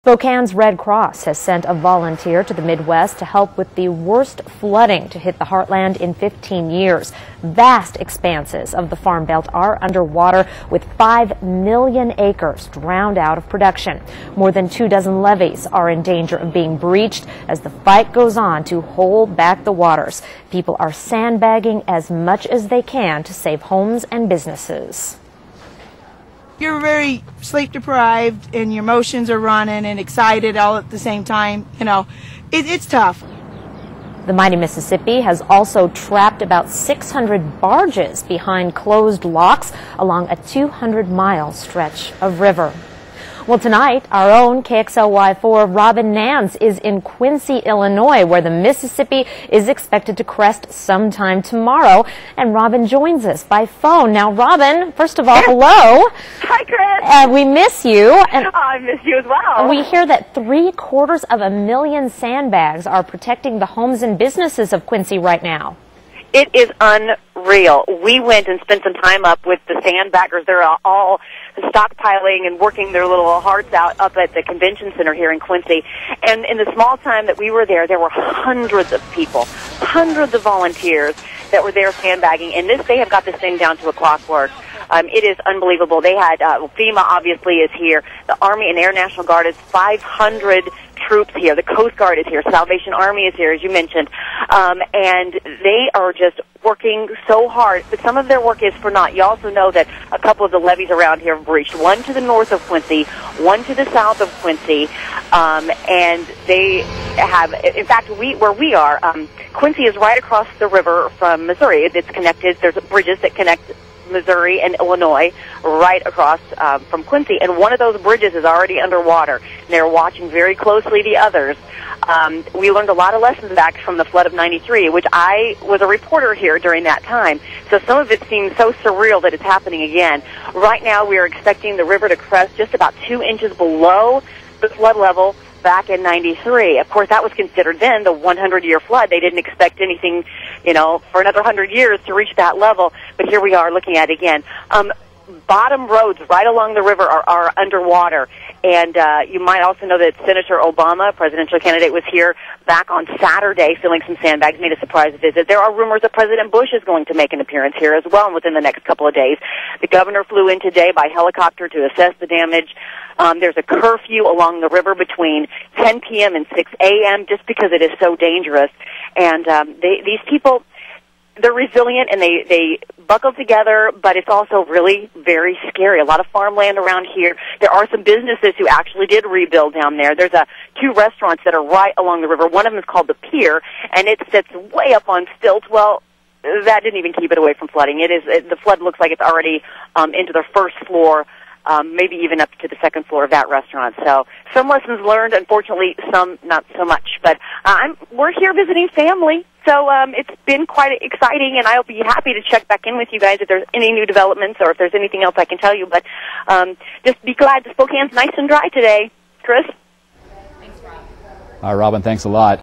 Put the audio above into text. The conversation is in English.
Spokane's Red Cross has sent a volunteer to the Midwest to help with the worst flooding to hit the heartland in 15 years. Vast expanses of the Farm Belt are underwater, with 5 million acres drowned out of production. More than 24 levees are in danger of being breached as the fight goes on to hold back the waters. People are sandbagging as much as they can to save homes and businesses. You're very sleep deprived and your emotions are running and excited all at the same time. You know, it's tough. The mighty Mississippi has also trapped about 600 barges behind closed locks along a 200-mile stretch of river. Well, tonight, our own KXLY4 Robyn Nance is in Quincy, Illinois, where the Mississippi is expected to crest sometime tomorrow. And Robyn joins us by phone. Now, Robyn, first of all, hello. Hi, Chris. We miss you. And I miss you as well. We hear that 750,000 sandbags are protecting the homes and businesses of Quincy right now. It is unreal. We went and spent some time up with the sandbaggers. They're all stockpiling and working their little hearts out up at the convention center here in Quincy. And in the small time that we were there were hundreds of people, hundreds of volunteers that were there sandbagging. And they have got this thing down to a clockwork. It is unbelievable. They had, FEMA obviously is here. The Army and Air National Guard is 500 troops here. The Coast Guard is here. Salvation Army is here, as you mentioned. And they are just working so hard. But some of their work is for naught. You also know that a couple of the levees around here have breached. One to the north of Quincy, one to the south of Quincy. And they have, in fact, where we are, Quincy is right across the river from Missouri. It's connected. There's bridges that connect Missouri and Illinois right across from Quincy, and one of those bridges is already underwater. And they're watching very closely the others. We learned a lot of lessons back from the flood of '93, which I was a reporter here during that time. So some of it seems so surreal that it's happening again. Right now we are expecting the river to crest just about 2 inches below the flood level back in '93. Of course, that was considered then the 100-year flood. They didn't expect anything, for another 100 years to reach that level. But here we are looking at it again. Bottom roads right along the river are underwater. And you might also know that Senator Obama, presidential candidate, was here back on Saturday filling some sandbags, made a surprise visit. There are rumors that President Bush is going to make an appearance here as well within the next couple of days. The governor flew in today by helicopter to assess the damage. There's a curfew along the river between 10 p.m. and 6 a.m. just because it is so dangerous. And these people, they're resilient and they buckle together, but it's also really very scary. A lot of farmland around here. There are some businesses who actually did rebuild down there. There's 2 restaurants that are right along the river. One of them is called the Pier, and it sits way up on stilts. Well, that didn't even keep it away from flooding. The flood looks like it's already into the first floor, maybe even up to the second floor of that restaurant. So some lessons learned, unfortunately, some not so much. But we're here visiting family, so it's been quite exciting, and I'll be happy to check back in with you guys if there's any new developments or if there's anything else I can tell you. But just be glad the Spokane's nice and dry today. Chris? Thanks, Rob. Robyn, thanks a lot.